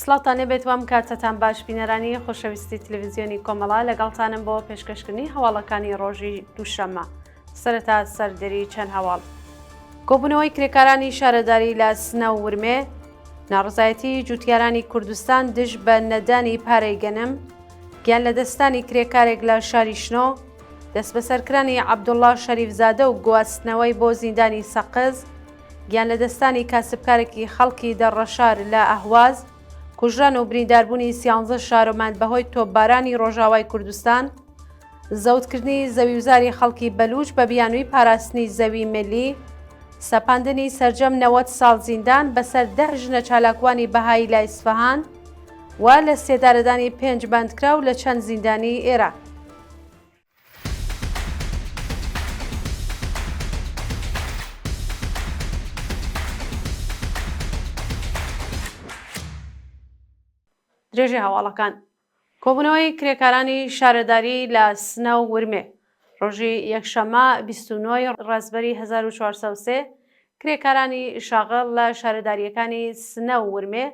سڵاتانێ بێتوام کاتتان باش بینەرانی خۆشەویستی تلڤیزیۆنی کۆمەڵا لەگەڵتانم بۆ پێشکەشکردنی هەواڵەکانی ڕۆژی دووشەممە. سەرەتا سەردەری چەند هەواڵ. کۆبوونەوەی کرێکارانی شارەداری لە سنە و ورمێ، ناڕزایەتی جوتیارانی کوردستان دژ بە نەدانی پارەی گەنم، گیان لە دەستانی کرێکارێک لە شاری شنۆ، دەست بەسەرکرانی عەبدوڵڵا شەریفزادە و گواستنەوەی بۆ زیندانی سەقز، گیان لە دەستانی کاسبکارێکی خەڵکی دەڕەشار لە ئەهواز، کوژران و برینداربوونی 13 شارۆمەند بەهۆی تۆپبارانی ڕۆژاوای کوردستان، زەوتکردنی زەویوزاری خەڵکی بەلوچ بە بیانووی پاراستنی زەوی ملی، سەپاندنی سەرجەم 90 ساڵ زیندان بەسەر 10 ژنە چالاکوانی بەهایی لای ئیسفەهان و لە سێدارەدانی 5 بەندکراو لە چەند زیندانی عێراق. درێژی هەواڵەکان. کۆبوونەوەی کرێکارانی شارەداری لە سنە و ورمێ ڕۆژی یەکشەممە 29 ڕازبەری 1403 کرێکارانی شاغڵ لە شارەداریەکانی سنە و ورمێ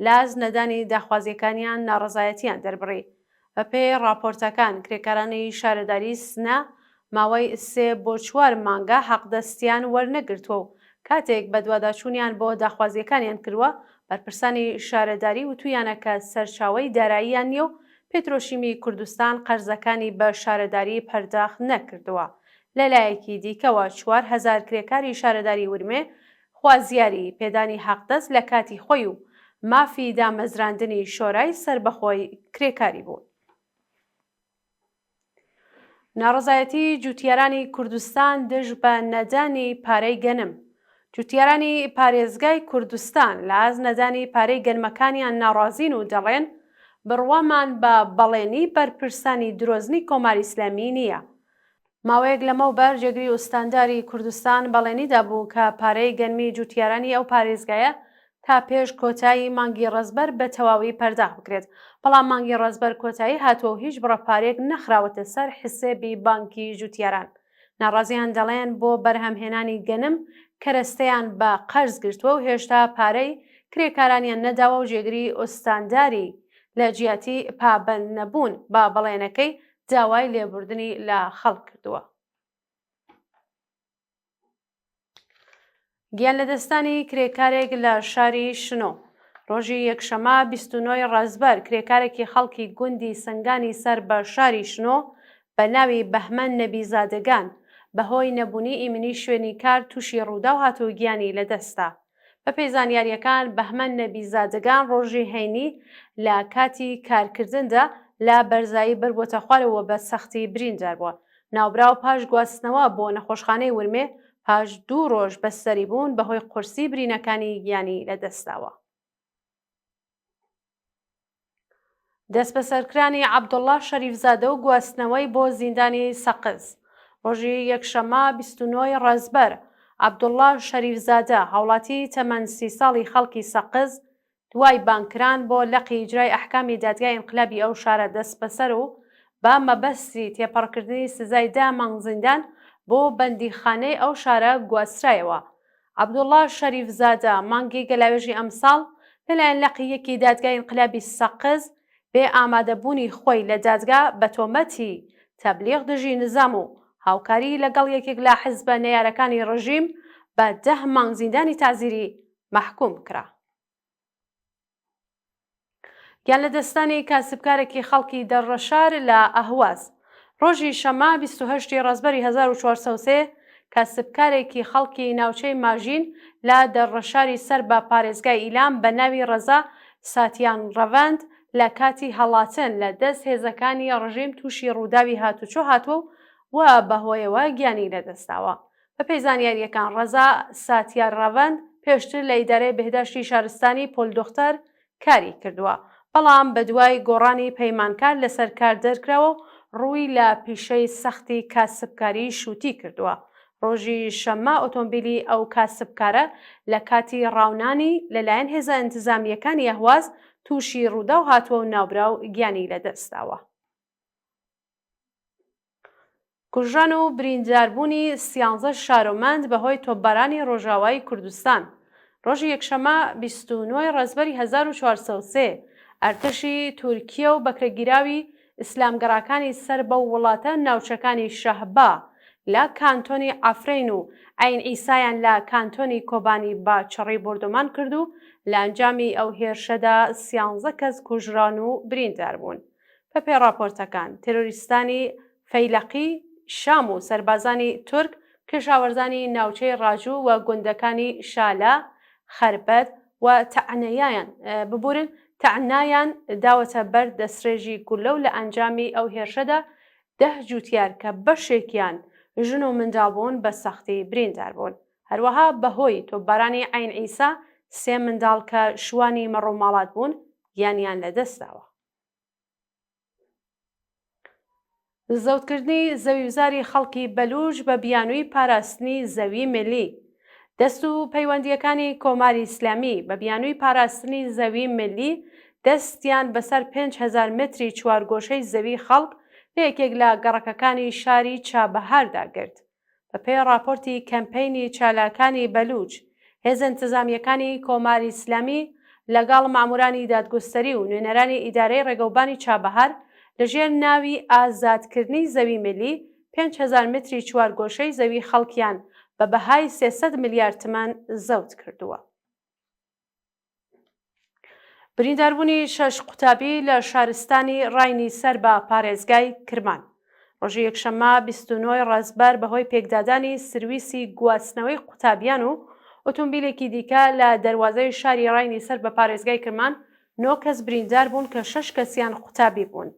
لاز نەدانی داخوازیەکانیان ناڕزایەتیان دەربڕی. بە پێی راپۆرتەکان کرێکارانی شارەداری سنە ماوەی 3 بۆ 4 مانگە حەقدەستیان وەرنەگرتووە و کاتێک بە دوواداچوونیان بۆ داخوازیەکانیان کردووە، بەرپرسانی شارەداری وتویانە کە سەرچاوەی داراییان نیە و پێترۆشیمی کوردستان قەرزەکانی بە شارەداری پەرداخ نەکردووە. لەلایەکی دیکەوە 4000 کرێکاری شارەداری ورمێ خوازیاری پێدانی حەقدەست لە کاتی خۆی و مافی دامەزراندنی شۆرای سربەخۆی کرێکاری بوون. ناڕزایەتی جوتیارانی کوردستان دژ بە نەدانی پارەی گەنم. جوتیارانی پارێزگای کوردستان لە ئاز نەدانی پارەی گەنمەکانیان ناڕازین و دەڵێن بڕوامان بە بەڵێنی بەرپرسانی درۆزنی کۆماری ئیسلامی نییە. ماوەیەک لەمەوبەر جێگری ئوستانداری کوردستان بەڵێنیدا بوو کە پارەی گەنمی جوتیارانی ئەو پارێزگایە تا پێش کۆتایی مانگی ڕەزبەر بە تەواوی پەرداخ بکرێت، بەڵام مانگی ڕەزبەر کۆتایی هاتووە و هیچ بڕەپارێک نەخراوەتە سەر حسێبی بانکی جوتیاران. ناڕازیان دەڵێن بۆ بەرهەمهێنانی گەنم کەرەستەیان بە قەرز گرتووە و هێشتا پارەی کرێکارانیان نەداوە و جێگری ئوستانداری لە جیاتی پابەند نەبوون با بەڵێنەکەی داوای لێبوردنی لە خەڵک کردووە. گیان لە دەستانی کرێکارێک لە شاری شنۆ ڕۆژی یەکشەممە 29 ڕازبەر کرێکارێکی خەڵکی گوندی سنگانی سەر بە شاری شنۆ بە ناوی بەهمەن نەبیزادەگان بەهۆی نەبوونی ئیمنی شوێنی کار تووشی ڕوودا و هاتوو گیانی لەدەستا. بە پێی زانیاریەکان بەهمەن نەبیزادەگان ڕۆژی هەینی لە کاتی کارکردندا لە بەرزایی بەربۆتە خوارەوە بە سەختی بریندار بووە. ناوبراو پاش گواستنەوە بۆ نەخۆشخانەی ورمێ پاش 2 ڕۆژ بەسەری بوون بەهۆی قورسی برینەکانی گیانی لەدەستاوە. دەست بەسەرکرانی عەبدوڵڵا شەریفزادە و گواستنەوەی بۆ زیندانی سەقز ڕۆژی یەکشەممە 29 ڕازبەر عەبدوڵڵا شەریفزادە هاوڵاتی تەمەن 30 ساڵی خەڵکی سەقز دوای بانکران بۆ لەقی ئیجرای ئەحکامی دادگای ئینقلابی ئەو شارە دەست بەسەر و با مەبەستی تێپەڕکردنی سزای 10 مانگ زیندان بۆ بەندیخانەی ئەو شارە گواسترایەوە. عەبدوڵڵا شەریفزادە مانگی گەلاوێژی ئەمساڵ لەلایەن لەقیەکی دادگای ئینقلابی سەقز بێ ئامادەبوونی خۆی لە دادگا بە تۆمەتی تەبلیغ دژی نزام و هاوکاری لەگەڵ یەکێک لە حیزبە نەیارەکانی ڕژیم بە 10 مانگ زیندانی تازیری مەحکوم کرا. گیان لە دەستانی کاسبکارێکی خەڵکی دەڕەشار لە ئەهواز ڕۆژی شەممە 28 ڕازبەری 1403 کاسبکارێکی خەڵکی ناوچەی ماژین لە دەڕەشاری سەر بە پارێزگای ئیلام بە ناوی ڕەزا ساتیان ڕەڤەند لە کاتی هەڵاتن لە دەست هێزەکانی ڕژیم تووشی ڕووداوی هاتوچۆ هاتووە و بەهۆیەوە گیانی لەدەستاوە. بە پێی زانیاریەکان ڕەزا ساتیان ڕەڤەند پێشتر لە ئیدارەی بەهداشتی شارستانی پۆلدۆختەر کاری کردووە، بەڵام بە دوای گۆڕانی پەیمانکار لەسەر کار دەرکراوە و ڕووی لە پیشەی سەختی کاسبکاری شووتی کردووە. ڕۆژی شەممە ئۆتۆمبیلی ئەو کاسبکارە لە کاتی ڕاونانی لەلایەن هێزە ئینتزامیەکانی ئەهواز تووشی ڕوودا و هاتووە و ناوبراو گیانی لەدەستاوە. کوژران و برینداربوونی 13 شارۆمەند بەهۆی تۆپبارانی ڕۆژاوای کوردستان ڕۆژی یەکشەمە 29 ڕەزبەری 1403 ئەرتەشی تورکیە و بەکرێگیراوی ئیسلامگەڕاکانی سەر بە وڵاتە ناوچەکانی شەهبا لە کانتۆنی ئافرین و عین ئیسایان لە کانتۆنی کۆبانی با چڕی بردومان کرد و لە ئەنجامی ئەو هێرشەدا 13 کەس کوژران و بریندار بوون. بە پێی راپۆرتەکان تێرۆریستانی فەیلەقی شام و سەربازانی تورک کێشاوەرزانی ناوچەی ڕاجوو و گوندەکانی شالە خەربەت و تەعنایان داوەتە بەر دەستڕێژی گولە و لە ئەنجامی ئەو هێرشەدا 10 جوتیار کە بەشێکیان ژن و منداڵ بوون بە سەختی بریندار بوون. هەروەها بەهۆی تۆپبارانی عین ئیسا 3 منداڵ کە شوانی مەڕووماڵات بوون گیانیان لەدەستداوە. زەوتکردنی زەویوزاری خەڵکی بەلوچ بە بیانووی پاراستنی زەوی ملی. دەست و پەیوەندیەکانی کۆماری ئیسلامی بە بیانووی پاراستنی زەوی ملی دەستیان بەسەر 5,000 متری چوارگۆشەی زەوی خەڵک لە یەکێک لە گەڕەکەکانی شاری چابەهاردا گرت. بە پێی راپۆرتی کەمپەینی چالاکانی بەلوچ، هێزە انتزامیەکانی کۆماری ئیسلامی لەگەڵ مامورانی دادگستەری و نوێنەرانی ئیدارەی ڕێگەوبانی چابەهار لەژێر ناوی ئازادکردنی زەوی ملی 5,000 متری چوارگۆشەی زەوی خەڵکیان بە بەهای 300 ملیار تمان زەوت کردووە. برینداربوونی 6 قوتابی لە شارستانی ڕاینی سەر بە پارێزگای کرمان. ڕۆژی یەکشەممە 29 ڕەزبەر بەهۆی پێکدادانی سرویسی گواستنەوەی قوتابیان و ئۆتۆمبیلێکی دیکە لە دەواازەی شاری ڕاینی سەر بە پارێزگای کرمان 9 کەس بریندار بوون کە 6 کەسیان قوتابی بوون.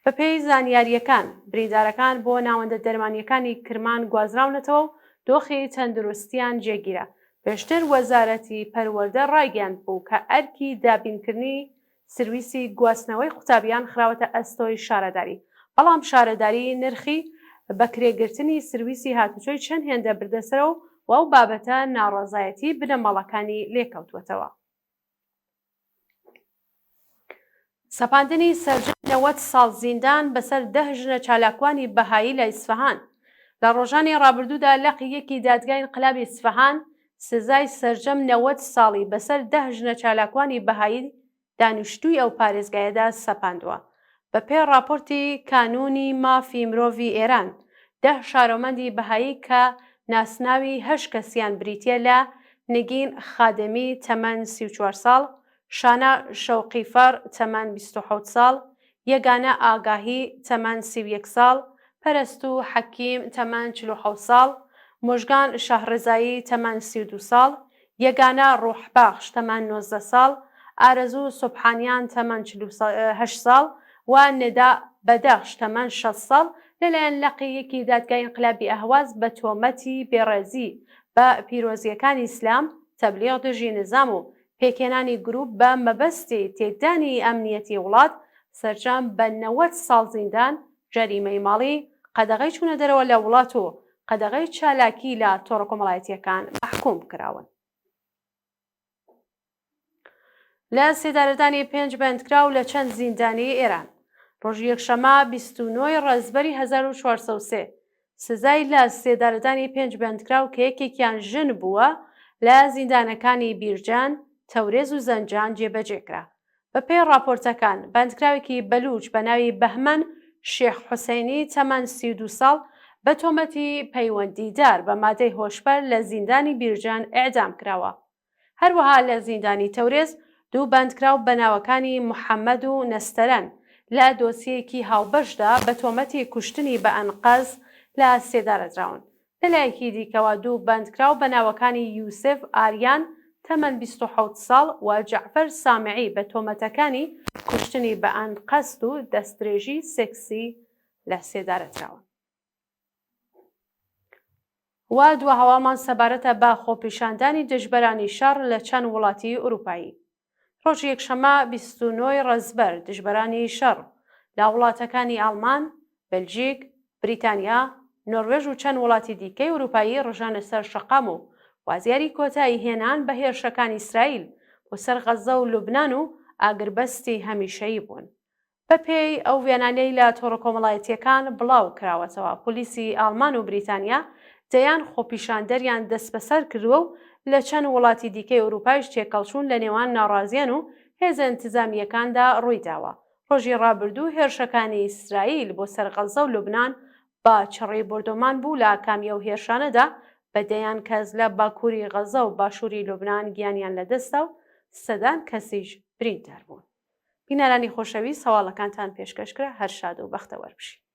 بە پێی زانیاریەکان بریندارەکان بۆ ناوەندە دەرمانیەکانی کرمان گوازراونەتەوە و دۆخی تەندروستیان جێگیرە. پێشتر وەزارەتی پەروەردە ڕایگەیاند بوو کە ئەرکی دابینکردنی سرویسی گواستنەوەی قوتابیان خراوەتە ئەستۆی شارەداری، بەڵام شارەداری نرخی بەکرێگرتنی سرویسی هاتوچۆی چەند هێندە بردەسەرەوە و ئەو بابەتە ناڕەزایەتی بنەماڵەکانی لێکەوتوەتەوە. سەپاندنی سەرجەم 90 ساڵ زیندان بەسەر 10 ژنە چالاکوانی بەهایی لە ئیسفەهان. لە ڕۆژانی ڕابردوودا لەقی یەکی دادگای ئینقلابی ئیسفەهان سزای سەرجەم 90 ساڵی بەسەر 10 ژنە چالاکوانی بەهایی دانیشتووی ئەو پارێزگایەدا سەپاندووە. بە پێی راپۆرتی کانونی مافی مرۆڤی ئێران 10 شارۆمەندی بەهایی کە ناسناوی 8 کەسیان بریتیە لە نگین خادمی تەمەن 34 ساڵ، شانە شەوقیفەر تەمەن 27 ساڵ، یەگانە ئاگاهی تەمەن 31 ساڵ، پەرستو حەکیم تەمەن 47 ساڵ، مژگان شەهرزایی تەمەن 32 ساڵ، یەگانە ڕوحباخش تەمەن 19 ساڵ، ئارەزوو سوبحانیان تەمەن 8 ساڵ و نێدا بەدەخش تەمەن 6 ساڵ لەلایەن لەقی یەکی دادگای ئینقلابی ئەهواز بە تۆمەتی بێڕێزی بە پیرۆزیەکانی ئیسلام، تەبلیغ دژی نظام و پێکێنانی گروپ بە مەبەستی تێکدانی ئەمنیەتی وڵات سەرجەم بە 90 ساڵ زیندان، جەریمەی ماڵی، قەدەغەی چوونە دەرەوە لە وڵات و قەدەغەی چالاکی لە تۆڕە کۆمەڵایەتیەکان محکوم کراون. لە سێدارەدانی 5 بەندکراو لە چەند زیندانی ئێران. ڕۆژی یەکشەمە 29 ڕەزبەری 1403 سزای لە سێدارەدانی 5 بەندکراو کە یەکێکیان ژن بووە لە زیندانەکانی بیرجان، تەورێز و زەنجان جێبەجێکرا. بە پێی راپۆرتەکان بەندکراوێکی بەلوچ بە ناوی بەهمەن شێخ حوسێنی تەمەن 32 ساڵ بە تۆمەتی پەیوەندیدار بە مادەی هۆشبەر لە زیندانی بیرجان ئێعدام کراوە. هەروەها لە زیندانی تەورێز 2 بەندکراو بە ناوەکانی محەممەد و نەستەرەن لە دۆسیەکی هاوبەشدا بە تۆمەتی کوشتنی بە ئەنقەز لە سێدارەدراون. لەلایەکی دیکەوە 2 بەندکراو بە ناوەکانی یوسف ئاریان تەمەن 27 ساڵ و جەعفەر سامعی بە تۆمەتەکانی کوشتنی بە ئەنقەست و دەستدرێژی سێکسی لە سێدارەدراون. وا دووە هەواڵمان سەبارەتە بە خۆپیشاندانی دژبەرانی شەڕ لە چەند وڵاتی ئوروپایی. ڕۆژی یەکشەمە 29 ڕەزبەر دژبەرانی شەڕ لە وڵاتەکانی ئەڵمان، بەلژیک، بریتانیا، نۆروێژ و چەند وڵاتی دیکەی ئوروپایی ڕژانە سەر شەقام و وازیاری کۆتایی هێنان بە هێرشەکانی ئیسرائیل بۆ سەر غەزە و لوبنان و ئاگربەستی هەمیشەیی بوون. بە پێی ئەو وێنانەی لە تۆڕە کۆمەڵایەتیەکان بڵاو کراوەتەوە، پۆلیسی ئەڵمان و بریتانیا دەیان خۆپیشاندەریان دەست بەسەر کردووە و لە چەند وڵاتی دیکەی ئەوروپایش تێکەڵچوون لە نێوان ناڕازیان و هێزە ئینتیزامیەکاندا ڕوویداوە. ڕۆژی ڕابردوو هێرشەکانی ئیسرائیل بۆ سەر غەزە و لوبنان با چڕی بردومان بوو لە ئاکامی ئەو هێرشانەدا بەدەیان کەس لە باکووری غەزە و باشووری لوبنان گیانیان لەدەستا و سەدان کەسیش بریندار بوون. بینەرانی خۆشەویست، هەواڵەکانتان پێشکەشکرا، هەر شاد و بەختەوەر بشین.